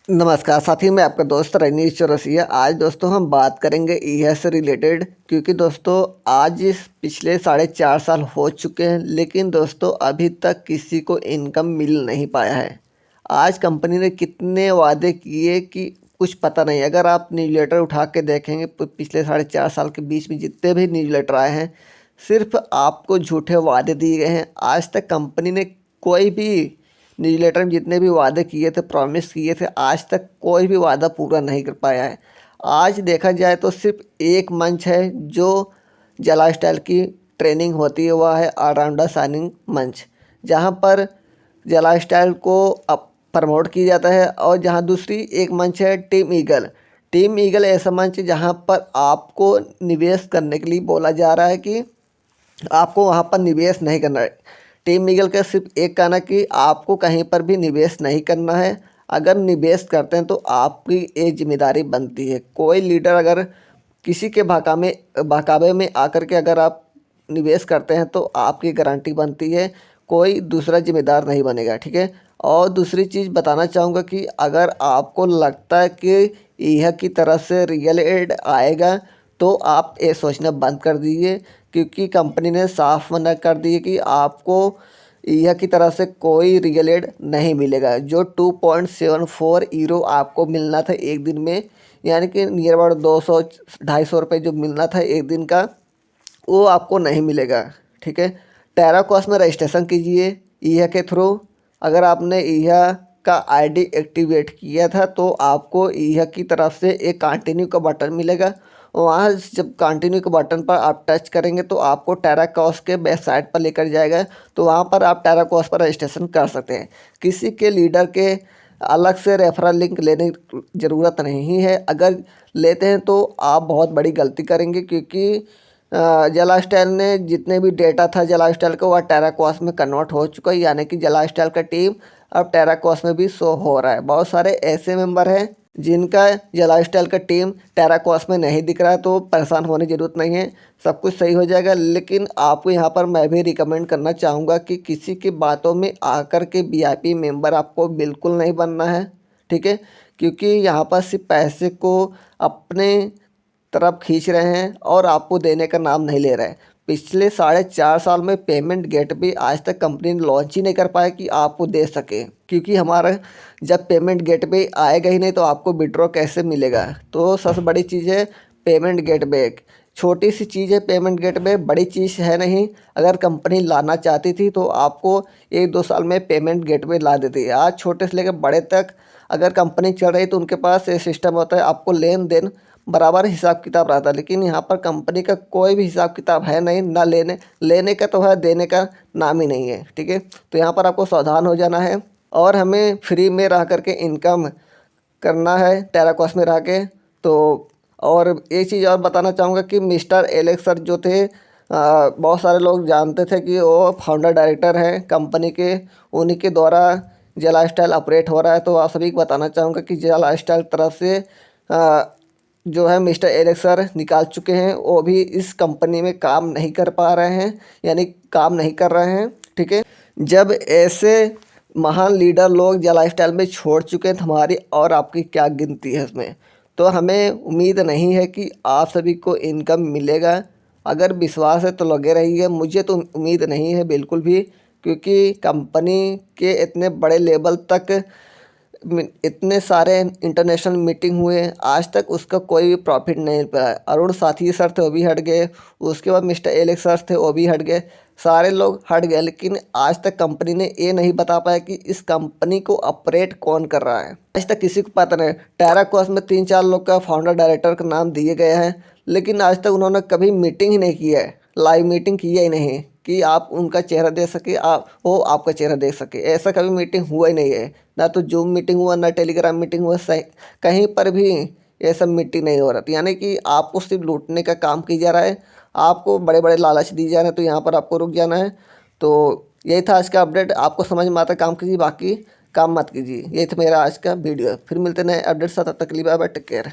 नमस्कार साथी, मैं आपका दोस्त रजनीश चौरसिया। आज दोस्तों हम बात करेंगे ईहा से रिलेटेड, क्योंकि दोस्तों आज पिछले 4.5 साल हो चुके हैं, लेकिन दोस्तों अभी तक किसी को इनकम मिल नहीं पाया है। आज कंपनी ने कितने वादे किए कि कुछ पता नहीं। अगर आप न्यूज़लेटर उठा के देखेंगे पिछले 4.5 साल के बीच में जितने भी न्यूज़लेटर आए हैं, सिर्फ आपको झूठे वादे दिए गए हैं। आज तक कंपनी ने कोई भी न्यूज़लेटर में जितने भी वादे किए थे, प्रॉमिस किए थे, आज तक कोई भी वादा पूरा नहीं कर पाया है। आज देखा जाए तो सिर्फ एक मंच है जो जला स्टाइल की ट्रेनिंग होती है, वह है ऑलराउंडर साइनिंग मंच, जहां पर जला स्टाइल को अब प्रमोट किया जाता है। और जहां दूसरी एक मंच है टीम ईगल। टीम ईगल ऐसा मंच है जहां पर आपको निवेश करने के लिए बोला जा रहा है कि आपको वहां पर निवेश नहीं करना है। टीम ईगल का सिर्फ एक कहना कि आपको कहीं पर भी निवेश नहीं करना है। अगर निवेश करते हैं तो आपकी एक जिम्मेदारी बनती है। कोई लीडर अगर किसी के बहकावे में आकर के अगर आप निवेश करते हैं तो आपकी गारंटी बनती है, कोई दूसरा जिम्मेदार नहीं बनेगा, ठीक है। और दूसरी चीज़ बताना चाहूँगा कि अगर आपको लगता है कि यह की तरफ से रियल एड आएगा तो आप ये सोचना बंद कर दीजिए, क्योंकि कंपनी ने साफ मना कर दी है कि आपको यह की तरफ से कोई रियल एड नहीं मिलेगा। जो 2.74 यूरो आपको मिलना था एक दिन में, यानी कि नियर अबाउट 200-250 रुपये जो मिलना था एक दिन का, वो आपको नहीं मिलेगा, ठीक है। टेराकोस में रजिस्ट्रेशन कीजिए ईहा के थ्रू। अगर आपने ईहा का आईडी एक्टिवेट किया था तो आपको ईहा की तरफ से एक कंटिन्यू का बटन मिलेगा। वहाँ जब कंटिन्यू के बटन पर आप टच करेंगे तो आपको टेराकोस के वेबसाइट पर लेकर जाएगा, तो वहाँ पर आप टेराकोस पर रजिस्ट्रेशन कर सकते हैं। किसी के लीडर के अलग से रेफरल लिंक लेने की ज़रूरत नहीं है। अगर लेते हैं तो आप बहुत बड़ी गलती करेंगे, क्योंकि जला स्टाइल ने जितने भी डेटा था जला स्टाइल का वह टेराकोस में कन्वर्ट हो चुका है, यानी कि जला स्टाइल का टीम अब टेराकोस में भी शो हो रहा है। बहुत सारे ऐसे मेंबर हैं जिनका जला स्टाइल का टीम टेराकोस में नहीं दिख रहा है, तो परेशान होने की ज़रूरत नहीं है, सब कुछ सही हो जाएगा। लेकिन आपको यहाँ पर मैं भी रिकमेंड करना चाहूँगा कि किसी की बातों में आकर के वीआईपी मेंबर आपको बिल्कुल नहीं बनना है, ठीक है। क्योंकि यहाँ पर सिर्फ पैसे को अपने तरफ खींच रहे हैं और आपको देने का नाम नहीं ले रहे हैं। पिछले 4.5 साल में पेमेंट गेटवे आज तक कंपनी ने लॉन्च ही नहीं कर पाया कि आपको दे सके, क्योंकि हमारा जब पेमेंट गेटवे आएगा ही नहीं तो आपको विड्रॉ कैसे मिलेगा। तो सबसे बड़ी चीज़ है पेमेंट गेटवे। छोटी सी चीज़ है पेमेंट गेटवे, बड़ी चीज़ है नहीं। अगर कंपनी लाना चाहती थी तो आपको 1-2 साल में पेमेंट गेटवे ला देती है। आज छोटे से लेकर बड़े तक अगर कंपनी चल रही तो उनके पास ये सिस्टम होता है, आपको लेन देन बराबर हिसाब किताब रहता है। लेकिन यहाँ पर कंपनी का कोई भी हिसाब किताब है नहीं, ना लेने का तो है, देने का नाम ही नहीं है, ठीक है। तो यहाँ पर आपको सावधान हो जाना है और हमें फ्री में रह करके इनकम करना है टेराकोस में रह के। तो और एक चीज़ और बताना चाहूँगा कि मिस्टर एलेक्स सर जो थे, बहुत सारे लोग जानते थे कि वो फाउंडर डायरेक्टर हैं कंपनी के, उन्हीं के द्वारा जला स्टाइल ऑपरेट हो रहा है। तो आप सभी को बताना चाहूँगा कि जला स्टाइल तरफ से जो है मिस्टर एलेक्स सर निकाल चुके हैं, वो भी इस कंपनी में काम नहीं कर पा रहे हैं, यानी काम नहीं कर रहे हैं, ठीक है। जब ऐसे महान लीडर लोग जला स्टाइल में छोड़ चुके हैं तो हमारी और आपकी क्या गिनती है इसमें। तो हमें उम्मीद नहीं है कि आप सभी को इनकम मिलेगा। अगर विश्वास है तो लगे रहिए, मुझे तो उम्मीद नहीं है बिल्कुल भी, क्योंकि कंपनी के इतने बड़े लेवल तक इतने सारे इंटरनेशनल मीटिंग हुए, आज तक उसका कोई भी प्रॉफिट नहीं पाया। अरुण साथी सर थे वो भी हट गए, उसके बाद मिस्टर एलेक्स सर थे वो भी हट गए, सारे लोग हट गए। लेकिन आज तक कंपनी ने ये नहीं बता पाया कि इस कंपनी को ऑपरेट कौन कर रहा है। आज तक किसी को पता नहीं। टेराकोस में 3-4 लोग का फाउंडर डायरेक्टर का नाम दिए गए हैं, लेकिन आज तक उन्होंने कभी मीटिंग ही नहीं किया है, लाइव मीटिंग किया ही नहीं कि आप उनका चेहरा देख सके, आप वो आपका चेहरा देख सके। ऐसा कभी मीटिंग हुआ ही नहीं है, ना तो जूम मीटिंग हुआ, ना टेलीग्राम मीटिंग हुआ, सही कहीं पर भी ये सब मीटिंग नहीं हो रहा था। यानी कि आपको सिर्फ लूटने का काम किया जा रहा है, आपको बड़े बड़े लालच दिए जा रहे हैं, तो यहाँ पर आपको रुक जाना है। तो यही था आज का अपडेट। आपको समझ में आता काम कीजिए, बाकी काम मत कीजिए। यही था मेरा आज का वीडियो। फिर मिलते नए अपडेट साथ, तब तक के लिए बाय बाय, टेक केयर।